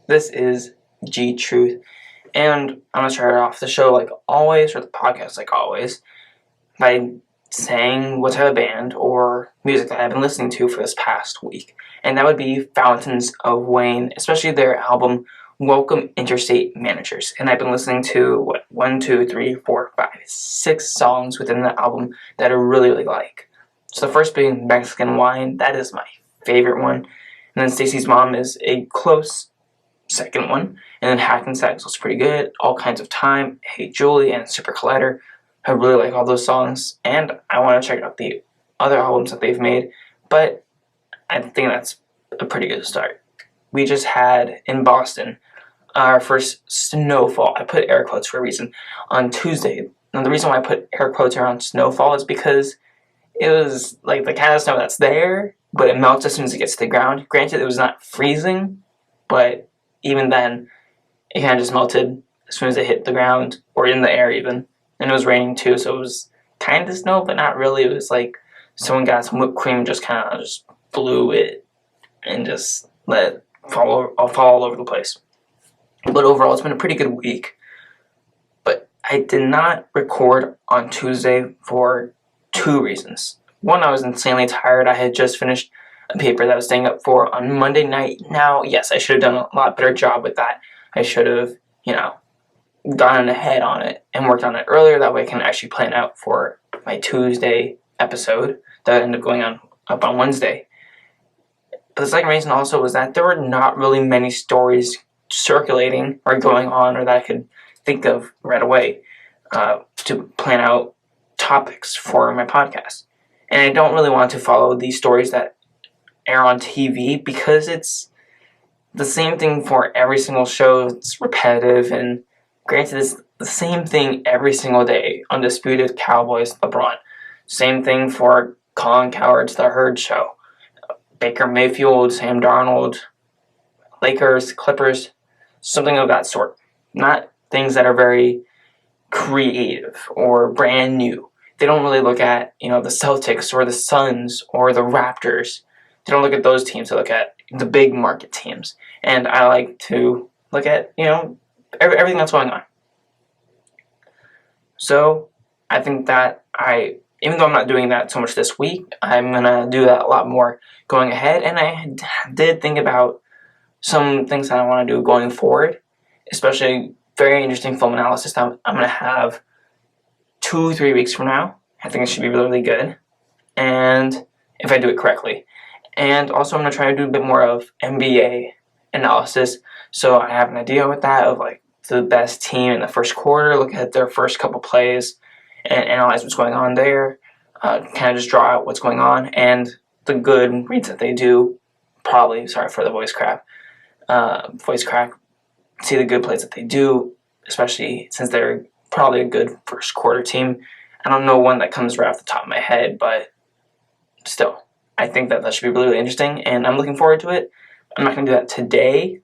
This is TheGTruth, and I'm going to start off the show like always, or the podcast like always, by saying what type of band or music that I've been listening to for this past week. And that would be Fountains of Wayne, especially their album Welcome Interstate Managers. And I've been listening to, 6 songs within the album that I really like. So the first being Mexican Wine, that is my favorite one. And then Stacy's Mom is a close second one. And then Hackensack was pretty good. All Kinds of Time, Hey Julie, and Super Collider. I really like all those songs, and I want to check out the other albums that they've made, but I think that's a pretty good start. We just had, in Boston, our first snowfall. I put air quotes for a reason. On Tuesday. Now, the reason why I put air quotes around snowfall is because it was like the kind of snow that's there, but it melts as soon as it gets to the ground. Granted, it was not freezing, but even then, it kind of just melted as soon as it hit the ground, or in the air even. And it was raining too, so it was kind of snow, but not really. It was like someone got some whipped cream and just kind of just blew it and just let it fall all over the place. But overall, it's been a pretty good week. But I did not record on Tuesday for 2 reasons. One, I was insanely tired. I had just finished a paper that I was staying up for on Monday night. Now, yes, I should have done a lot better job with that. I should have, gotten ahead on it and worked on it earlier. That way I can actually plan out for my Tuesday episode that ended up going up on Wednesday. But the second reason also was that there were not really many stories circulating or going on, or that I could think of right away to plan out topics for my podcast. And I don't really want to follow these stories that air on TV because it's the same thing for every single show. It's repetitive, and granted, it's the same thing every single day. Undisputed, Cowboys, LeBron. Same thing for Colin Cowherd's The Herd Show. Baker Mayfield, Sam Darnold, Lakers, Clippers, something of that sort. Not things that are very creative or brand new. They don't really look at, the Celtics or the Suns or the Raptors. They don't look at those teams. They look at the big market teams. And I like to look at, everything that's going on. So I think that even though I'm not doing that so much this week, I'm going to do that a lot more going ahead. And I did think about some things that I want to do going forward, especially very interesting film analysis that I'm going to have 2-3 weeks from now. I think it should be really, really good. And if I do it correctly. And also I'm going to try to do a bit more of NBA analysis. So I have an idea with that of the best team in the first quarter, look at their first couple plays and analyze what's going on there, kind of just draw out what's going on, and the good reads that they do, probably, sorry for the voice crack, see the good plays that they do, especially since they're probably a good first quarter team. I don't know one that comes right off the top of my head, but still, I think that should be really, really interesting, and I'm looking forward to it. I'm not going to do that today,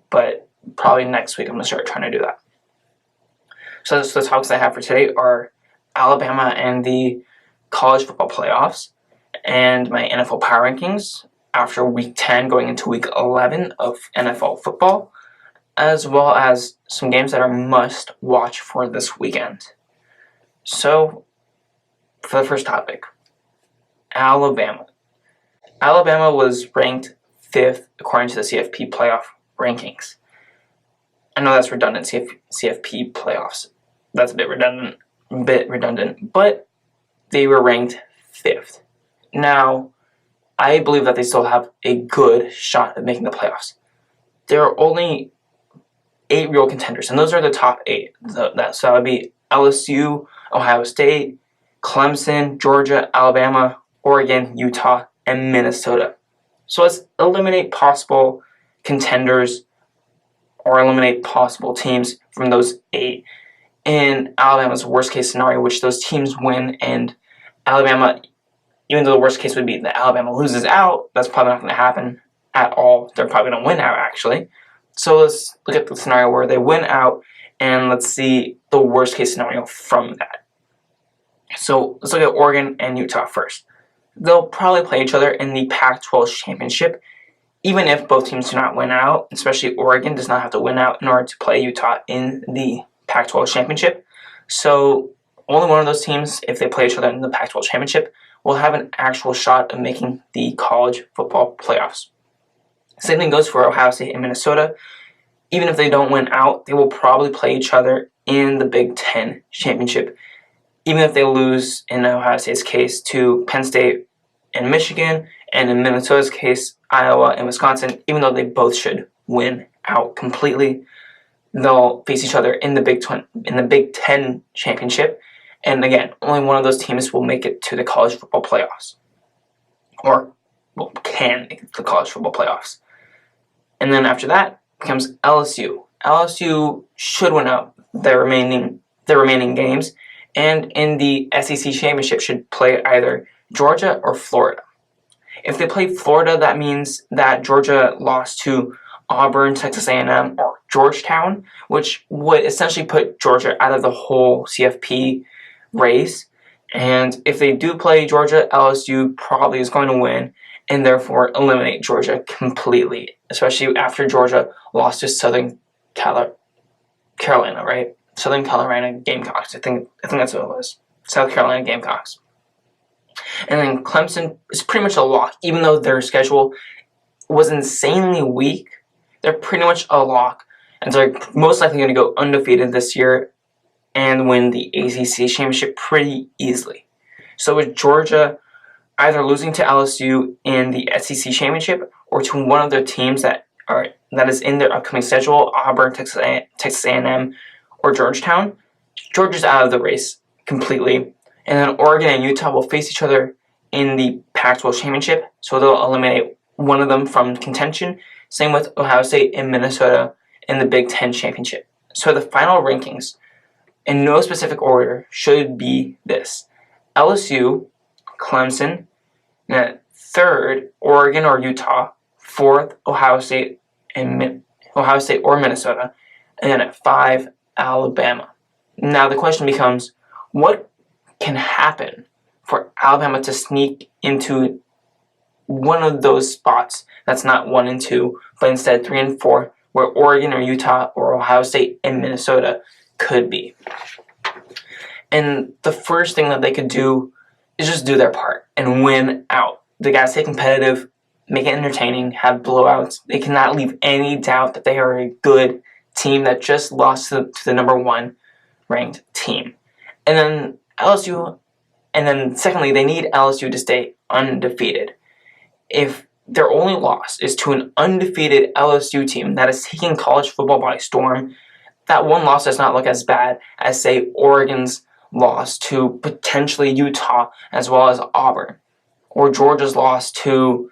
but probably next week I'm going to start trying to do that. So the topics I have for today are Alabama and the college football playoffs, and my NFL power rankings after week 10 going into week 11 of NFL football, as well as some games that are must watch for this weekend. So for the first topic, Alabama. Alabama was ranked 5th according to the CFP playoff rankings. I know that's redundant, CFP playoffs. That's a bit redundant, but they were ranked 5th. Now, I believe that they still have a good shot at making the playoffs. There are only 8 real contenders, and those are the top 8. So that would be LSU, Ohio State, Clemson, Georgia, Alabama, Oregon, Utah, and Minnesota. So let's eliminate possible contenders or eliminate possible teams from those 8 in Alabama's worst case scenario, which those teams win, and Alabama, even though the worst case would be that Alabama loses out, that's probably not going to happen at all. They're probably going to win out, actually. So let's look at the scenario where they win out, and let's see the worst case scenario from that. So let's look at Oregon and Utah first. They'll probably play each other in the Pac-12 championship, even if both teams do not win out, especially Oregon does not have to win out in order to play Utah in the Pac-12 championship. So only one of those teams, if they play each other in the Pac-12 championship, will have an actual shot of making the college football playoffs. Same thing goes for Ohio State and Minnesota. Even if they don't win out, they will probably play each other in the Big Ten championship. Even if they lose, in Ohio State's case, to Penn State and Michigan, and in Minnesota's case, Iowa and Wisconsin, even though they both should win out completely, they'll face each other in the Big Ten championship. And again, only one of those teams will make it to the college football playoffs, or can make it to the college football playoffs. And then after that becomes LSU. LSU should win out their remaining games, and in the SEC championship should play either Georgia or Florida. If they play Florida, that means that Georgia lost to Auburn, Texas A&M, or Georgetown, which would essentially put Georgia out of the whole CFP race. And if they do play Georgia, LSU probably is going to win and therefore eliminate Georgia completely, especially after Georgia lost to Southern Carolina, right? Southern Carolina Gamecocks. I think that's what it was. South Carolina Gamecocks. And then Clemson is pretty much a lock. Even though their schedule was insanely weak, they're pretty much a lock. And they're most likely going to go undefeated this year and win the ACC championship pretty easily. So with Georgia either losing to LSU in the SEC championship or to one of their teams that is in their upcoming schedule, Auburn, Texas A&M, or Georgetown, Georgia's out of the race completely. And then Oregon and Utah will face each other in the Pac-12 championship, so they'll eliminate one of them from contention. Same with Ohio State and Minnesota in the Big Ten championship. So the final rankings, in no specific order, should be this: LSU, Clemson, and third, Oregon or Utah, fourth, Ohio State or Minnesota, and then at 5, Alabama. Now the question becomes, what can happen for Alabama to sneak into one of those spots that's not 1 and 2, but instead 3 and 4, where Oregon or Utah or Ohio State and Minnesota could be? And the first thing that they could do is just do their part and win out. They gotta stay competitive, make it entertaining, have blowouts. They cannot leave any doubt that they are a good team that just lost to the number 1 ranked team. And then secondly, they need LSU to stay undefeated. If their only loss is to an undefeated LSU team that is taking college football by storm, that one loss does not look as bad as, say, Oregon's loss to potentially Utah as well as Auburn, or Georgia's loss to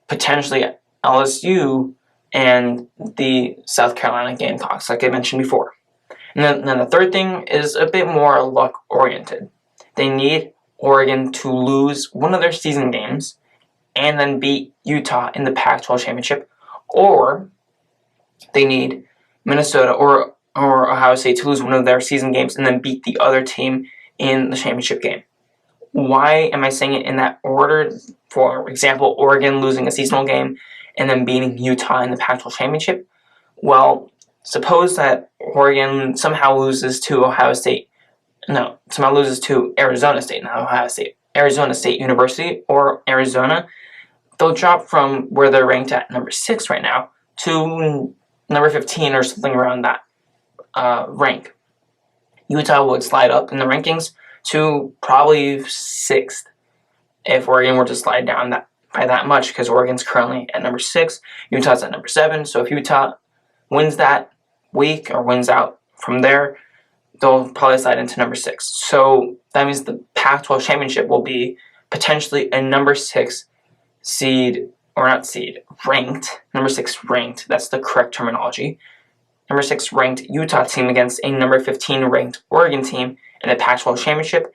potentially LSU and the South Carolina Gamecocks, like I mentioned before. And then the third thing is a bit more luck-oriented. They need Oregon to lose one of their season games and then beat Utah in the Pac-12 championship, or they need Minnesota or Ohio State to lose one of their season games and then beat the other team in the championship game. Why am I saying it in that order? For example, Oregon losing a seasonal game and then beating Utah in the Pac-12 championship. Well, suppose that Oregon somehow loses to Arizona State, not Ohio State, Arizona State University or Arizona. They'll drop from where they're ranked at number 6 right now to number 15 or something around that rank. Utah would slide up in the rankings to probably 6th if Oregon were to slide down by that much, because Oregon's currently at number 6, Utah's at number 7. So if Utah wins that week or wins out from there, they'll probably slide into number 6. So that means the Pac-12 championship will be potentially a number 6 ranked, number 6 ranked, that's the correct terminology, number 6 ranked Utah team against a number 15 ranked Oregon team in the Pac-12 championship.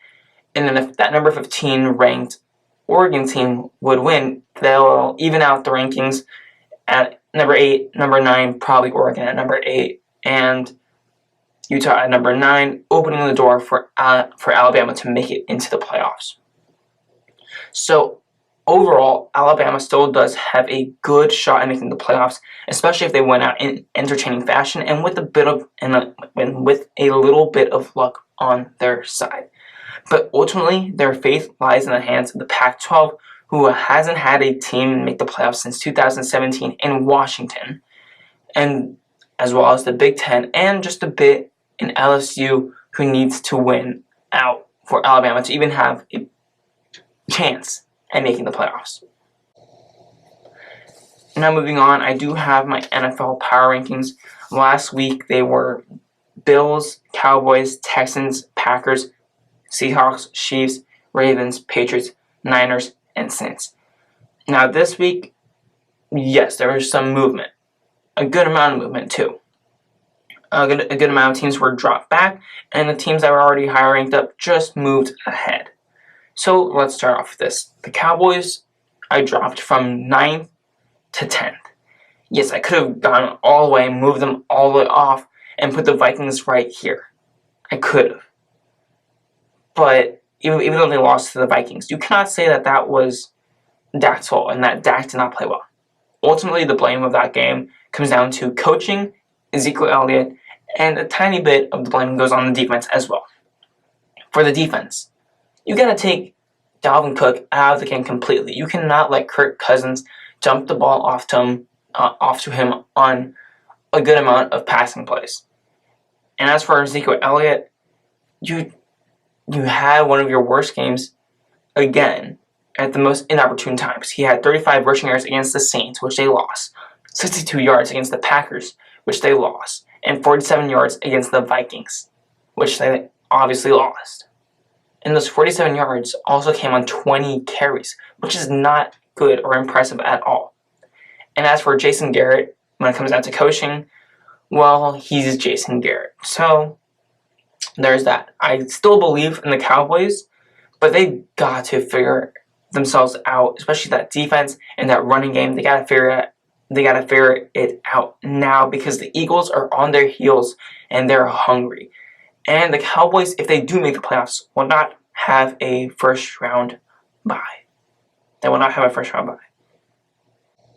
And then if that number 15 ranked Oregon team would win, they'll even out the rankings at number 8, number 9, probably Oregon at number 8, and Utah at number 9, opening the door for Alabama to make it into the playoffs. So overall, Alabama still does have a good shot at making the playoffs, especially if they win out in entertaining fashion and with a little bit of luck on their side. But ultimately, their fate lies in the hands of the Pac-12, who hasn't had a team make the playoffs since 2017 in Washington, and as well as the Big Ten and just a bit in LSU, who needs to win out for Alabama to even have a chance at making the playoffs. Now moving on, I do have my NFL power rankings. Last week they were Bills, Cowboys, Texans, Packers, Seahawks, Chiefs, Ravens, Patriots, Niners, and Saints. Now this week, yes, there was some movement. A good amount of movement too. A good amount of teams were dropped back, and the teams that were already higher ranked up just moved ahead. So let's start off with this. The Cowboys, I dropped from 9th to 10th. Yes, I could have gone all the way and moved them all the way off and put the Vikings right here. I could have. But even though they lost to the Vikings, you cannot say that that was Dak's fault and that Dak did not play well. Ultimately, the blame of that game comes down to coaching, Ezekiel Elliott, and a tiny bit of the blame goes on the defense as well. For the defense, you got to take Dalvin Cook out of the game completely. You cannot let Kirk Cousins dump the ball off to him on a good amount of passing plays. And as for Ezekiel Elliott, you had one of your worst games again at the most inopportune times. He had 35 rushing yards against the Saints, which they lost, 62 yards against the Packers, which they lost, and 47 yards against the Vikings, which they obviously lost. And those 47 yards also came on 20 carries, which is not good or impressive at all. And as for Jason Garrett, when it comes down to coaching, well, he's Jason Garrett. So there's that. I still believe in the Cowboys, but they got to figure themselves out, especially that defense and that running game. They got to figure it out now because the Eagles are on their heels and they're hungry. And the Cowboys, if they do make the playoffs, will not have a first round bye. They will not have a first round bye.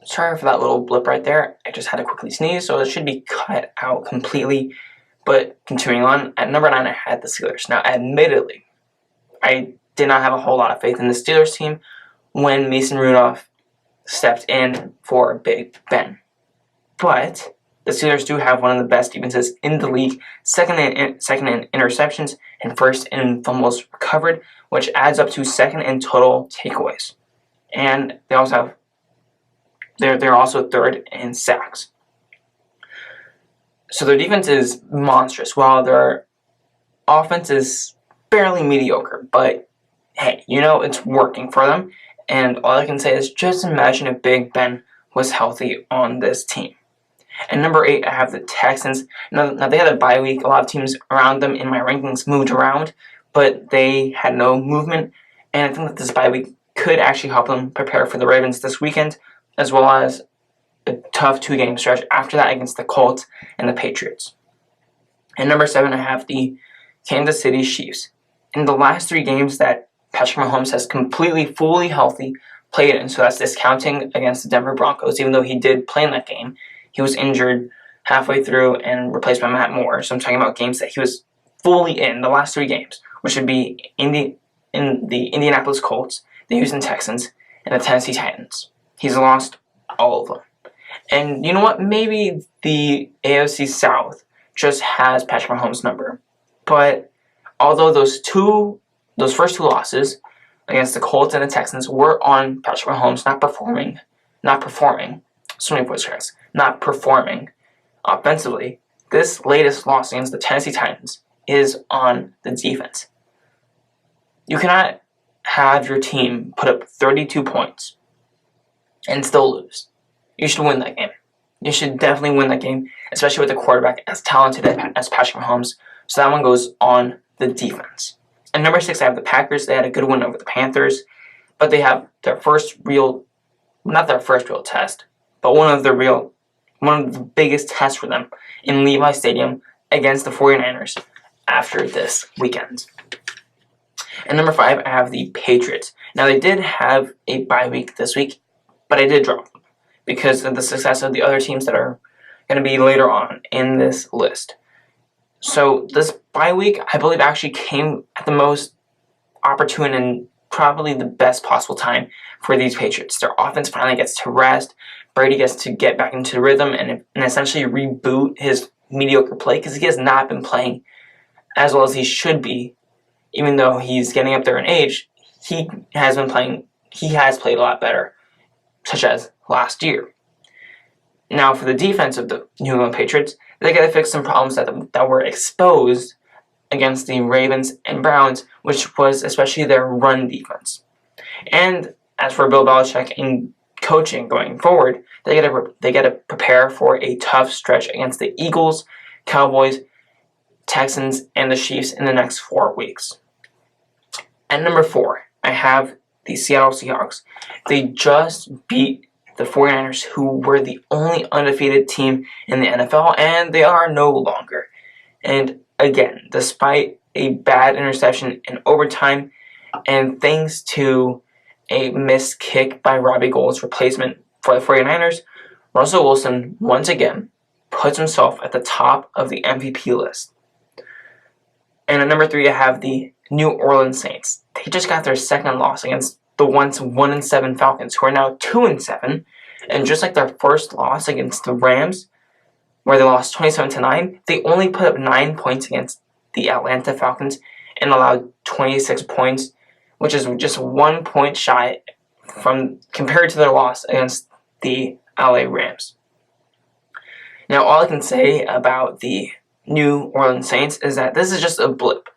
Sorry for that little blip right there. I just had to quickly sneeze, so it should be cut out completely. But continuing on, at number 9, I had the Steelers. Now, admittedly, I did not have a whole lot of faith in the Steelers team when Mason Rudolph stepped in for Big Ben. But the Steelers do have one of the best defenses in the league, second in interceptions and first in fumbles recovered, which adds up to second in total takeaways. And they also have they're also third in sacks. So their defense is monstrous, while their offense is fairly mediocre. But hey, it's working for them. And all I can say is just imagine if Big Ben was healthy on this team. And number 8, I have the Texans. Now they had a bye week. A lot of teams around them in my rankings moved around, but they had no movement. And I think that this bye week could actually help them prepare for the Ravens this weekend, as well as a tough 2-game stretch after that against the Colts and the Patriots. And number 7, I have the Kansas City Chiefs. In the last 3 games that Patrick Mahomes has completely, fully healthy played in, so that's discounting against the Denver Broncos, even though he did play in that game. He was injured halfway through and replaced by Matt Moore. So I'm talking about games that he was fully in, the last 3 games, which would be in the Indianapolis Colts, the Houston Texans, and the Tennessee Titans. He's lost all of them. And you know what? Maybe the AFC South just has Patrick Mahomes' number. But although those first 2 losses against the Colts and the Texans were on Patrick Mahomes not performing. So many voice cracks. Not performing offensively. This latest loss against the Tennessee Titans is on the defense. You cannot have your team put up 32 points and still lose. You should win that game. You should definitely win that game, especially with a quarterback as talented as Patrick Mahomes. So that one goes on the defense. And number 6, I have the Packers. They had a good win over the Panthers, but they have not their first real test, but one of the biggest tests for them in Levi Stadium against the 49ers after this weekend. And number 5, I have the Patriots. Now, they did have a bye week this week, but I did drop them because of the success of the other teams that are going to be later on in this list. So this bye week, I believe, actually came at the most opportune and probably the best possible time for these Patriots. Their offense finally gets to rest. Brady gets to get back into the rhythm and essentially reboot his mediocre play because he has not been playing as well as he should be. Even though he's getting up there in age, he has played a lot better, such as last year. Now, for the defense of the New England Patriots, they got to fix some problems that were exposed against the Ravens and Browns, which was especially their run defense. And as for Bill Belichick and coaching going forward, they got to prepare for a tough stretch against the Eagles, Cowboys, Texans, and the Chiefs in the next 4 weeks. At number 4, I have the Seattle Seahawks. They just beat the 49ers, who were the only undefeated team in the NFL, and they are no longer. And again, despite a bad interception in overtime, and thanks to a missed kick by Robbie Gould's replacement for the 49ers, Russell Wilson once again puts himself at the top of the MVP list. And at number 3, I have the New Orleans Saints. They just got their second loss against the once 1-7 Falcons, who are now 2-7. And just like their first loss against the Rams, where they lost 27-9, they only put up 9 points against the Atlanta Falcons and allowed 26 points, which is just 1 point shy compared to their loss against the LA Rams. Now, all I can say about the New Orleans Saints is that this is just a blip,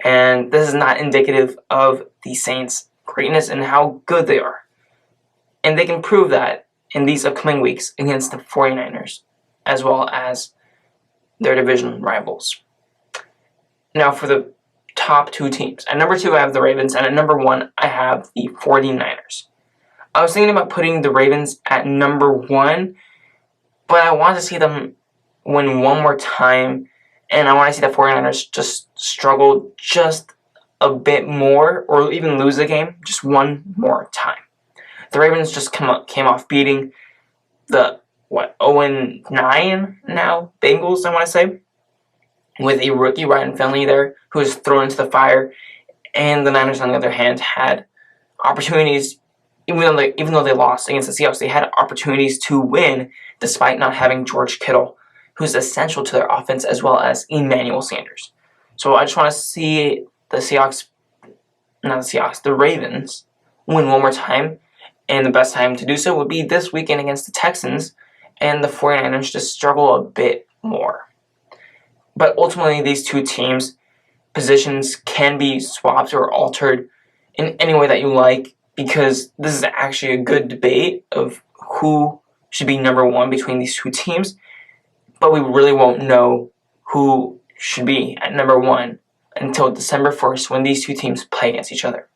and this is not indicative of the Saints' greatness and how good they are. And they can prove that in these upcoming weeks against the 49ers, as well as their division rivals. Now, for the top 2 teams. At number 2, I have the Ravens, and at number 1, I have the 49ers. I was thinking about putting the Ravens at number 1, but I want to see them win one more time, and I want to see the 49ers just struggle just a bit more, or even lose the game just one more time. The Ravens just came off beating the 0-9 now Bengals, I want to say, with a rookie Ryan Finley there who was thrown into the fire, and the Niners on the other hand had opportunities. Even though they lost against the Seahawks, they had opportunities to win despite not having George Kittle, who's essential to their offense, as well as Emmanuel Sanders. So I just want to see the Ravens win one more time, and the best time to do so would be this weekend against the Texans, and the 49ers just struggle a bit more. But ultimately, these 2 teams' positions can be swapped or altered in any way that you like, because this is actually a good debate of who should be number 1 between these 2 teams, but we really won't know who should be at number 1 until December 1st when these 2 teams play against each other.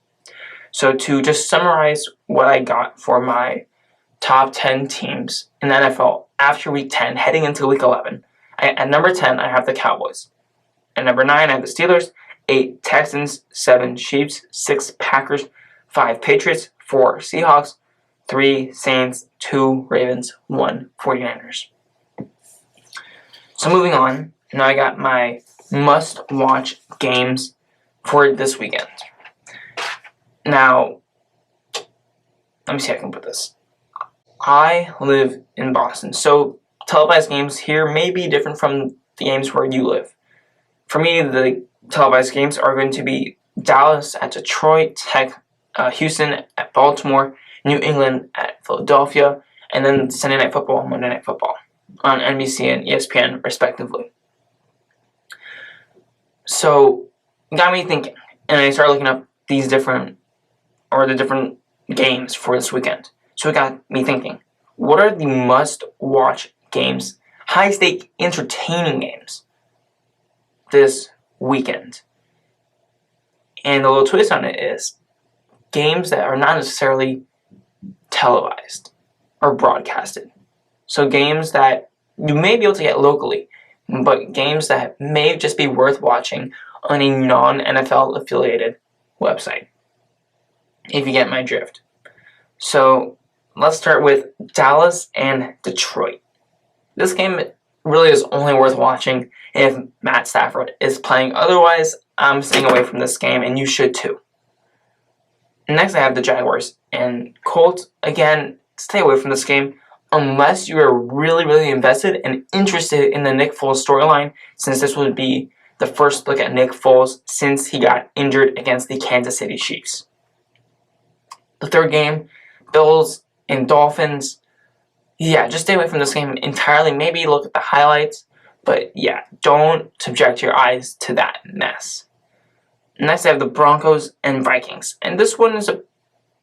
So to just summarize what I got for my top 10 teams in the NFL after Week 10 heading into Week 11, at number 10 I have the Cowboys. At number 9 I have the Steelers, 8 Texans, 7 Chiefs, 6 Packers, 5 Patriots, 4 Seahawks, 3 Saints, 2 Ravens, 1 49ers. So moving on, now I got my must-watch games for this weekend. Now, let me see how I can put this. I live in Boston, so televised games here may be different from the games where you live. For me, the televised games are going to be Dallas at Detroit, Houston at Baltimore, New England at Philadelphia, and then Sunday Night Football and Monday Night Football on NBC and ESPN, respectively. So, it got me thinking, and I started looking up the different games for this weekend. So it got me thinking, what are the must-watch games, high-stake, entertaining games this weekend? And the little twist on it is games that are not necessarily televised or broadcasted. So games that you may be able to get locally, but games that may just be worth watching on a non-NFL affiliated website, if you get my drift. So let's start with Dallas and Detroit. This game really is only worth watching if Matt Stafford is playing. Otherwise, I'm staying away from this game, and you should too. Next, I have the Jaguars and Colts. Again, stay away from this game unless you are really, really invested and interested in the Nick Foles storyline, since this would be the first look at Nick Foles since he got injured against the Kansas City Chiefs. The third game, Bills and Dolphins. Yeah, just stay away from this game entirely. Maybe look at the highlights, but yeah, don't subject your eyes to that mess. Next, I have the Broncos and Vikings. And this one is a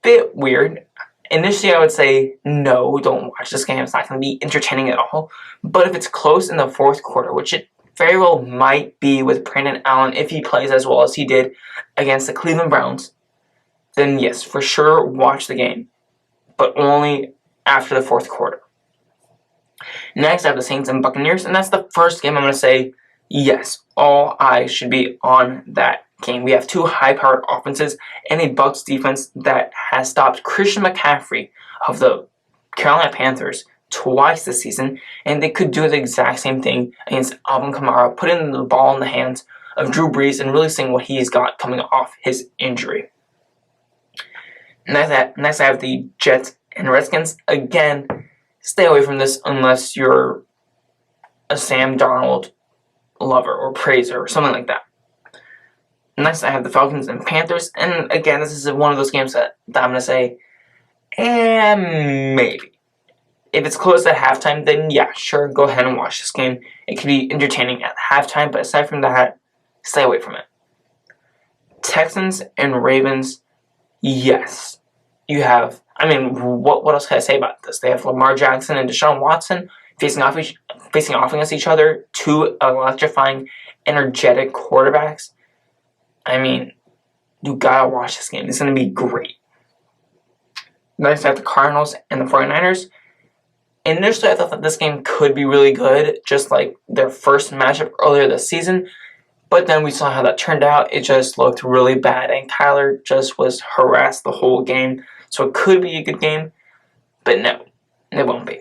bit weird. Initially, I would say, no, don't watch this game. It's not going to be entertaining at all. But if it's close in the fourth quarter, which it very well might be with Brandon Allen if he plays as well as he did against the Cleveland Browns, then yes, for sure, watch the game. But only after the fourth quarter. Next, I have the Saints and Buccaneers. And that's the first game I'm going to say, yes, all eyes should be on that game. We have two high-powered offenses and a Bucs defense that has stopped Christian McCaffrey of the Carolina Panthers twice this season, and they could do the exact same thing against Alvin Kamara, putting the ball in the hands of Drew Brees and really seeing what he's got coming off his injury. Next, I have the Jets and Redskins. Again, stay away from this unless you're a Sam Darnold lover or praiser or something like that. Next, I have the Falcons and Panthers. And again, this is one of those games that I'm going to say, maybe. If it's close at halftime, then yeah, sure, go ahead and watch this game. It can be entertaining at halftime, but aside from that, stay away from it. Texans and Ravens, yes. You have, what else can I say about this? They have Lamar Jackson and Deshaun Watson facing off against each other, two electrifying, energetic quarterbacks. You gotta watch this game. It's gonna be great. Next, I have the Cardinals and the 49ers. Initially, I thought that this game could be really good, just like their first matchup earlier this season. But then we saw how that turned out. It just looked really bad, and Kyler just was harassed the whole game. So it could be a good game, but no, it won't be.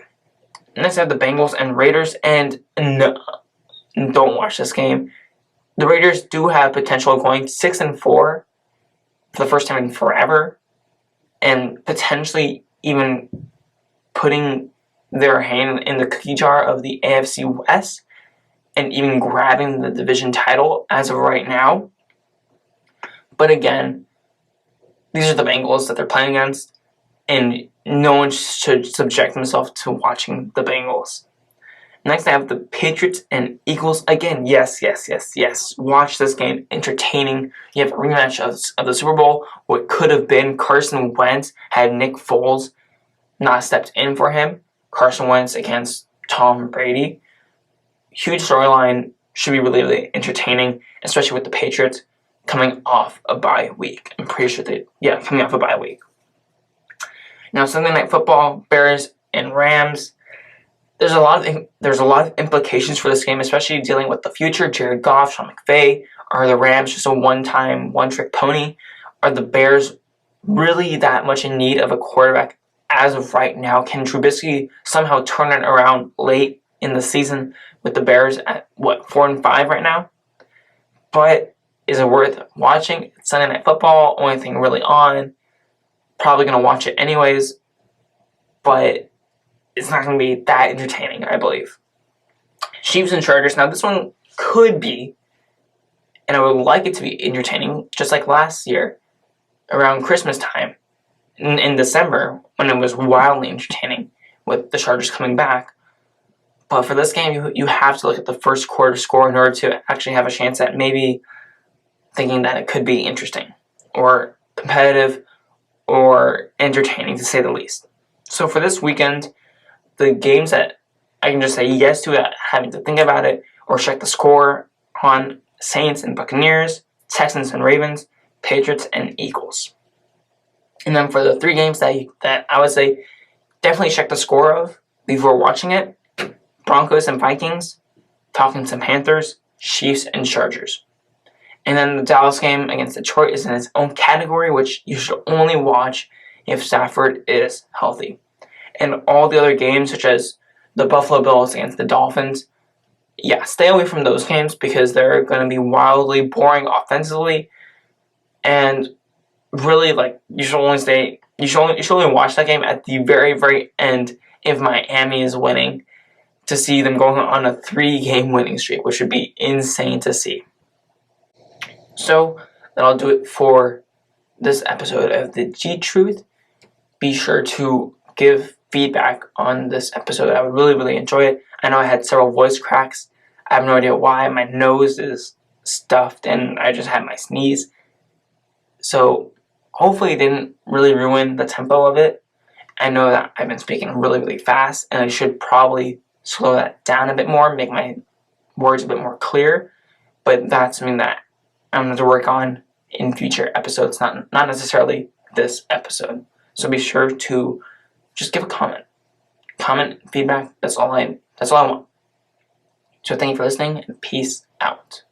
Next, I have the Bengals and Raiders, and no, don't watch this game. The Raiders do have potential of going 6-4 for the first time in forever, and potentially even putting their hand in the cookie jar of the AFC West and even grabbing the division title as of right now. But again, these are the Bengals that they're playing against, and no one should subject themselves to watching the Bengals. Next, I have the Patriots and Eagles. Again, yes. Watch this game. Entertaining. You have a rematch of the Super Bowl. What could have been Carson Wentz had Nick Foles not stepped in for him. Carson Wentz against Tom Brady. Huge storyline. Should be really, really entertaining, especially with the Patriots coming off a bye week. I'm pretty sure coming off a bye week. Now, Sunday Night Football, Bears and Rams. There's a lot of implications for this game, especially dealing with the future. Jared Goff, Sean McVay. Are the Rams just a one-trick pony? Are the Bears really that much in need of a quarterback as of right now? Can Trubisky somehow turn it around late in the season with the Bears at 4-5 right now? But is it worth watching? It's Sunday Night Football, only thing really on. Probably going to watch it anyways, but it's not going to be that entertaining, I believe. Chiefs and Chargers. Now, this one could be, and I would like it to be entertaining, just like last year, around Christmas time, in December, when it was wildly entertaining with the Chargers coming back. But for this game, you have to look at the first quarter score in order to actually have a chance at maybe thinking that it could be interesting or competitive or entertaining, to say the least. So for this weekend, the games that I can just say yes to without having to think about it or check the score on: Saints and Buccaneers, Texans and Ravens, Patriots and Eagles. And then for the three games that I would say definitely check the score of before watching it: Broncos and Vikings, Falcons and Panthers, Chiefs and Chargers. And then the Dallas game against Detroit is in its own category, which you should only watch if Stafford is healthy. And all the other games, such as the Buffalo Bills against the Dolphins, yeah, stay away from those games because they're going to be wildly boring offensively. And really, like, you should only watch that game at the very, very end if Miami is winning, to see them going on a 3-game winning streak, which would be insane to see. So that'll do it for this episode of the TheGTruth. Be sure to give feedback on this episode. I would really, really enjoy it. I know I had several voice cracks. I have no idea why. My nose is stuffed and I just had my sneeze. So hopefully it didn't really ruin the tempo of it. I know that I've been speaking really, really fast, and I should probably slow that down a bit more, make my words a bit more clear. But that's something that I'm going to work on in future episodes, not necessarily this episode. So be sure to just give a comment. Comment, feedback, that's all I want. So thank you for listening, and peace out.